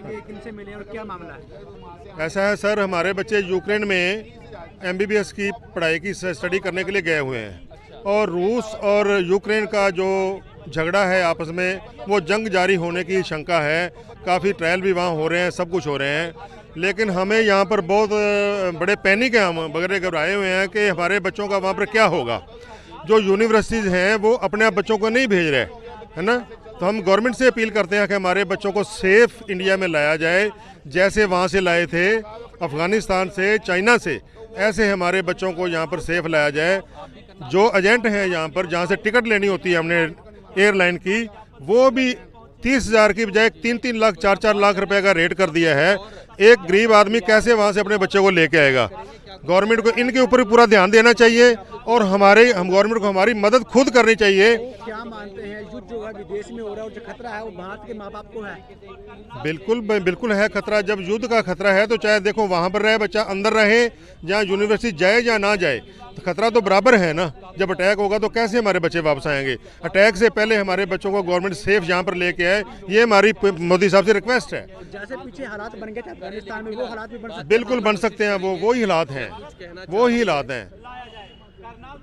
रहेंगे, किनसे मिले और क्या मामला है? ऐसा है सर, हमारे बच्चे यूक्रेन में एमबीबीएस की पढ़ाई की स्टडी करने के लिए गए हुए हैं और रूस और यूक्रेन का जो झगड़ा है आपस में, वो जंग जारी होने की शंका है। काफ़ी ट्रायल भी वहाँ हो रहे हैं, सब कुछ हो रहे हैं, लेकिन हमें यहाँ पर बहुत बड़े पैनिक हैं, हम बगैर घबराए हुए हैं कि हमारे बच्चों का वहाँ पर क्या होगा। जो यूनिवर्सिटीज़ हैं वो अपने आप बच्चों को नहीं भेज रहे, है ना। तो हम गवर्नमेंट से अपील करते हैं कि हमारे बच्चों को सेफ़ इंडिया में लाया जाए, जैसे वहाँ से लाए थे अफ़गानिस्तान से, चाइना से, ऐसे हमारे बच्चों को यहाँ पर सेफ़ लाया जाए। जो एजेंट हैं यहाँ पर, जहाँ से टिकट लेनी होती है हमने एयरलाइन की, वो भी 30,000 की बजाय 3-3 लाख 4-4 लाख रुपए का रेट कर दिया है। एक गरीब आदमी कैसे वहाँ से अपने बच्चे को लेके आएगा। गवर्नमेंट को इनके ऊपर पूरा ध्यान देना चाहिए और हम गवर्नमेंट को हमारी मदद खुद करनी चाहिए। क्या मानते हैं युद्ध जो है विदेश में हो रहा है और जो खतरा है वो भारत के माँ बाप को है? बिल्कुल है खतरा। जब युद्ध का खतरा है तो चाहे देखो वहाँ पर रहे बच्चा, अंदर रहे, जहाँ यूनिवर्सिटी जाए या ना जाए, तो खतरा तो बराबर है ना। जब अटैक होगा तो कैसे हमारे बच्चे वापस आएंगे। अटैक से पहले हमारे बच्चों को गवर्नमेंट सेफ यहाँ पर लेके आए, ये हमारी मोदी साहब से रिक्वेस्ट है। जैसे पीछे हालात बन गए थे अफगानिस्तान में, वो हालात भी बन सकते हैं? बिल्कुल बन सकते हैं, वो ही हालात हैं, वो ही हालात हैं।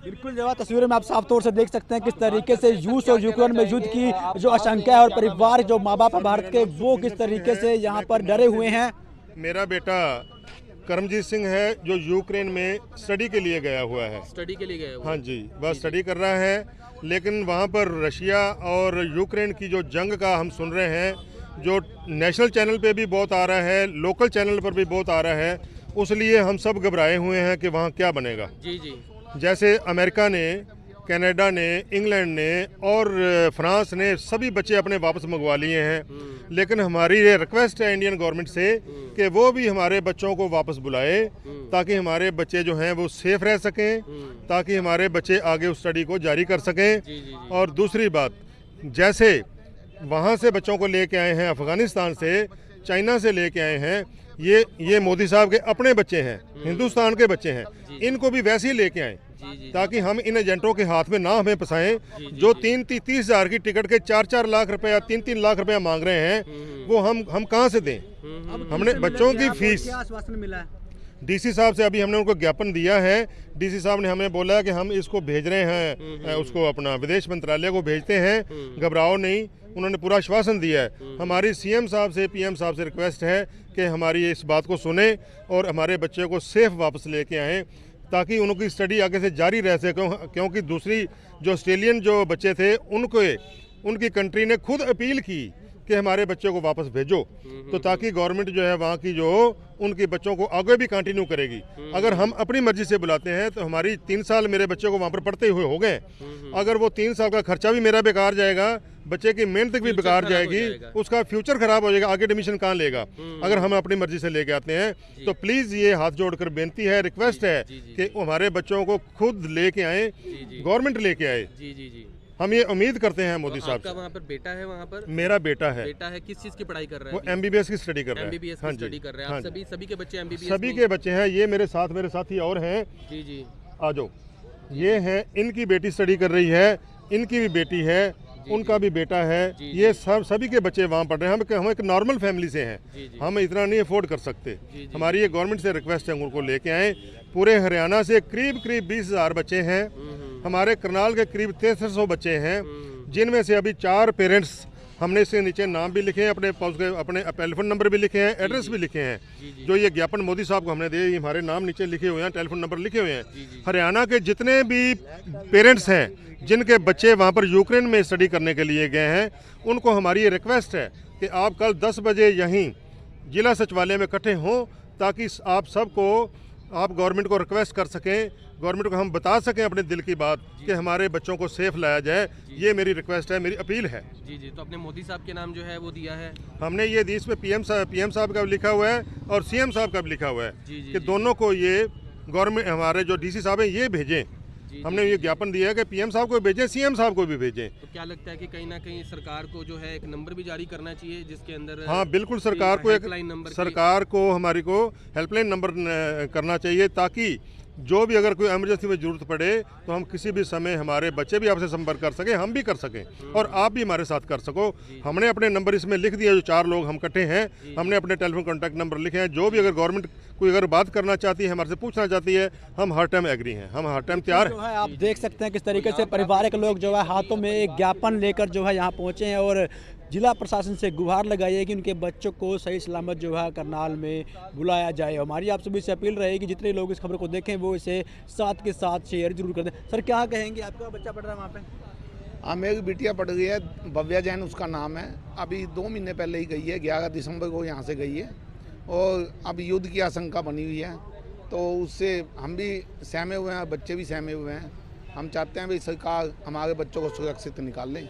बिल्कुल जवाब तस्वीरों में आप साफ तौर से देख सकते हैं किस तरीके से रूस और यूक्रेन में युद्ध की जो आशंका है और परिवार जो माँ बाप है भारत के, वो किस तरीके से यहाँ पर डरे हुए हैं। मेरा बेटा करमजीत सिंह है जो यूक्रेन में स्टडी के लिए गया हुआ है। स्टडी के लिए गया हुआ? हाँ जी, बस स्टडी कर रहा है, लेकिन वहाँ पर रशिया और यूक्रेन की जो जंग का हम सुन रहे हैं, जो नेशनल चैनल पे भी बहुत आ रहा है, लोकल चैनल पर भी बहुत आ रहा है, उसलिए हम सब घबराए हुए हैं कि वहाँ क्या बनेगा। जी जी। जैसे अमेरिका ने, कनाडा ने, इंग्लैंड ने और फ्रांस ने सभी बच्चे अपने वापस मंगवा लिए हैं, लेकिन हमारी ये रिक्वेस्ट है इंडियन गवर्नमेंट से कि वो भी हमारे बच्चों को वापस बुलाए, ताकि हमारे बच्चे जो हैं वो सेफ रह सकें, ताकि हमारे बच्चे आगे उस स्टडी को जारी कर सकें। और दूसरी बात, जैसे वहाँ से बच्चों को लेके आए हैं, अफ़गानिस्तान से, चाइना से लेके आए हैं, ये मोदी साहब के अपने बच्चे हैं, हिंदुस्तान के बच्चे हैं, इनको भी वैसे ही लेके आए, ताकि हम इन एजेंटों के हाथ में ना हमें फंसाएं। जो 30,000 की टिकट के 4-4 लाख रुपया, 3-3 लाख रुपया मांग रहे हैं, वो हम कहाँ से दें। हमने बच्चों की फीस आश्वासन मिला है? डीसी साहब से अभी हमने उनको ज्ञापन दिया है। डीसी साहब ने हमें बोला कि हम इसको भेज रहे हैं, उसको अपना विदेश मंत्रालय को भेजते हैं, घबराओ नहीं। उन्होंने पूरा आश्वासन दिया है। हमारी सीएम साहब से, पीएम साहब से रिक्वेस्ट है कि हमारी इस बात को सुने और हमारे बच्चे को सेफ वापस लेके आएँ, ताकि उनकी स्टडी आगे से जारी रह सके। क्योंकि दूसरी जो ऑस्ट्रेलियन जो बच्चे थे, उनकी कंट्री ने खुद अपील की कि हमारे बच्चे को वापस भेजो, तो ताकि गवर्नमेंट जो है वहाँ की जो उनके बच्चों को आगे भी कंटिन्यू करेगी। अगर हम अपनी मर्जी से बुलाते हैं तो हमारी 3 साल मेरे बच्चे को वहाँ पर पढ़ते हुए हो गए। अगर वो 3 साल का खर्चा भी मेरा बेकार जाएगा, बच्चे की मेहनत भी बेकार जाएगी, उसका फ्यूचर खराब हो जाएगा, आगे एडमिशन कहाँ लेगा। अगर हम अपनी मर्जी से लेके आते हैं तो प्लीज़ ये हाथ जोड़कर बेनती है, रिक्वेस्ट है कि हमारे बच्चों को खुद लेके आए, गवर्नमेंट लेके आए। हम ये उम्मीद करते हैं मोदी साहब से। वहाँ पर बेटा है? वहाँ पर मेरा बेटा है। बेटा है, किस चीज़ की पढ़ाई कर रहा है? वो एमबीबीएस की स्टडी कर रहा है। एमबीबीएस की स्टडी कर रहे हैं। आप सभी के बच्चे एमबीबीएस? सभी के बच्चे हैं। ये मेरे साथी और हैं। जी जी, आ जाओ। ये है, इनकी बेटी स्टडी कर रही है, इनकी भी बेटी है, उनका भी बेटा है। ये सभी के बच्चे वहाँ पढ़ रहे हैं। हम एक नॉर्मल फैमिली से हैं, हम इतना नहीं अफोर्ड कर सकते। हमारी ये गवर्नमेंट से रिक्वेस्ट है, उनको लेके आएँ। पूरे हरियाणा से करीब 20,000 बच्चे हैं। हमारे करनाल के करीब 6300 बच्चे हैं, जिनमें से अभी 4 पेरेंट्स हमने इसके नीचे नाम भी लिखे हैं, अपने टेलीफोन नंबर भी लिखे हैं, एड्रेस भी लिखे हैं। जो ये ज्ञापन मोदी साहब को हमने दिए, हमारे नाम नीचे लिखे हुए हैं, टेलीफोन नंबर लिखे हुए हैं। हरियाणा के जितने भी पेरेंट्स हैं जिनके बच्चे वहाँ पर यूक्रेन में स्टडी करने के लिए गए हैं, उनको हमारी ये रिक्वेस्ट है कि आप कल 10 बजे यहीं जिला सचिवालय में इकट्ठे हों, ताकि आप गवर्नमेंट को रिक्वेस्ट कर सकें, गवर्नमेंट को हम बता सकें अपने दिल की बात कि हमारे बच्चों को सेफ लाया जाए। ये मेरी रिक्वेस्ट है, मेरी अपील है। जी। तो अपने मोदी साहब के नाम जो है वो दिया है हमने। ये दी, इसमें पीएम साहब का भी लिखा हुआ है और सीएम साहब का भी लिखा हुआ है कि दोनों को ये गवर्नमेंट, हमारे जो डीसी साहब हैं, ये भेजें। हमने ये ज्ञापन दिया है कि पीएम साहब को भेजें, सीएम साहब को भी भेजें। तो क्या लगता है कि कहीं ना कहीं सरकार को जो है एक नंबर भी जारी करना चाहिए, जिसके अंदर? हाँ बिल्कुल, सरकार को हेल्पलाइन नंबर करना चाहिए, ताकि जो भी अगर कोई इमरजेंसी में जरूरत पड़े तो हम किसी भी समय हमारे बच्चे भी आपसे संपर्क कर सकें, हम भी कर सकें और आप भी हमारे साथ कर सको। हमने अपने नंबर इसमें लिख दिया, जो 4 लोग हम इकट्ठे हैं, हमने अपने टेलीफोन कॉन्टैक्ट नंबर लिखे हैं। जो भी अगर गवर्नमेंट कोई अगर बात करना चाहती है, हमारे से पूछना चाहती है, हम हर टाइम एग्री हैं, हम हर टाइम तैयार जो हैं। है आप देख सकते हैं किस तरीके से परिवार के लोग जो है हाथों में एक ज्ञापन लेकर जो है यहाँ पहुँचे हैं और जिला प्रशासन से गुहार लगाई है कि उनके बच्चों को सही सलामत जो है करनाल में बुलाया जाए। हमारी आप सभी से अपील रहेगी जितने लोग इस खबर को देखें वो इसे साथ के साथ शेयर जरूर कर दें। सर क्या कहेंगे, आपका बच्चा पढ़ रहा है वहाँ पे? हाँ, मेरी बिटिया पढ़ गई है, भव्या जैन उसका नाम है। अभी 2 महीने पहले ही गई है, 11 दिसंबर को यहाँ से गई है और अब युद्ध की आशंका बनी हुई है, तो उससे हम भी सहमे हुए हैं, बच्चे भी सहमे हुए हैं। हम चाहते हैं भाई सरकार हमारे बच्चों को सुरक्षित निकाल ले,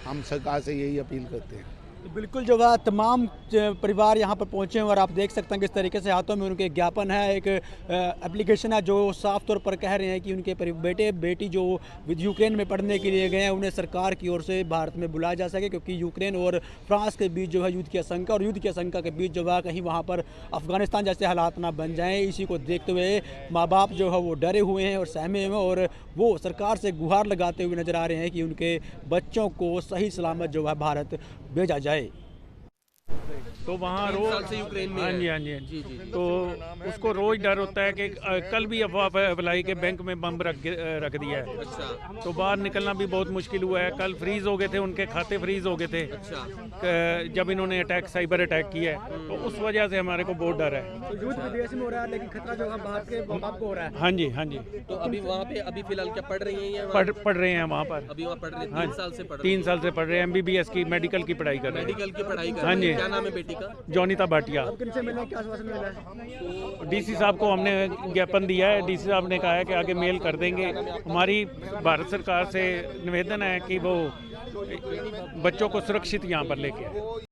हम सरकार से यही अपील करते हैं। तो बिल्कुल जो है तमाम परिवार यहाँ पर पहुँचे हैं और आप देख सकते हैं किस तरीके से हाथों में उनके ज्ञापन है, एक एप्लीकेशन है जो साफ तौर पर कह रहे हैं कि उनके बेटे बेटी जो यूक्रेन में पढ़ने के लिए गए हैं उन्हें सरकार की ओर से भारत में बुलाया जा सके, क्योंकि यूक्रेन और फ्रांस के बीच जो है युद्ध की आशंका और युद्ध की आशंका के बीच जो है कहीं वहाँ पर अफगानिस्तान जैसे हालात ना बन जाएँ। इसी को देखते हुए माँ बाप जो है वो डरे हुए हैं और सहमे हुए हैं और वो सरकार से गुहार लगाते हुए नजर आ रहे हैं कि उनके बच्चों को सही सलामत जो है भारत भेजा जाए। तो वहाँ 3 रोज साल से यूक्रेन में हाँ है। जी हाँ जी जी जी। तो उसको रोज डर होता है कि कल भी अफवाह फैलाई के बैंक में बम रख दिया है, अच्छा तो बाहर निकलना भी बहुत मुश्किल हुआ है। कल फ्रीज हो गए थे, उनके खाते फ्रीज हो गए थे अच्छा। जब इन्होंने साइबर अटैक किया है, तो उस वजह से हमारे को बहुत डर है। तो युद्ध विदेश में हो रहा है लेकिन खतरा जो है भारत के माँ बाप को हो रहा है। हाँ जी हाँ जी, तो अभी वहाँ पे अभी फिलहाल क्या पढ़ रही हैं या पढ़ रहे हैं वहाँ पर। अभी वहाँ पढ़ रही हैं? हाँ, 3 साल से पढ़ रही 3 साल से पढ़ रहे हैं, MBBS की मेडिकल की पढ़ाई कर रहे हैं। मेडिकल की पढ़ाई कर हाँ रही जी। हैं। क्या नाम है बेटी का? जॉनिता भाटिया। किनसे मिलने क्या आश्वासन मिला है? DC साहब को हमने ज्ञापन दिया है, DC साहब ने कहा है कि आगे मेल कर देंगे। हमारी भारत सरकार से निवेदन है कि वो बच्चों को सुरक्षित यहाँ पर लेके आए।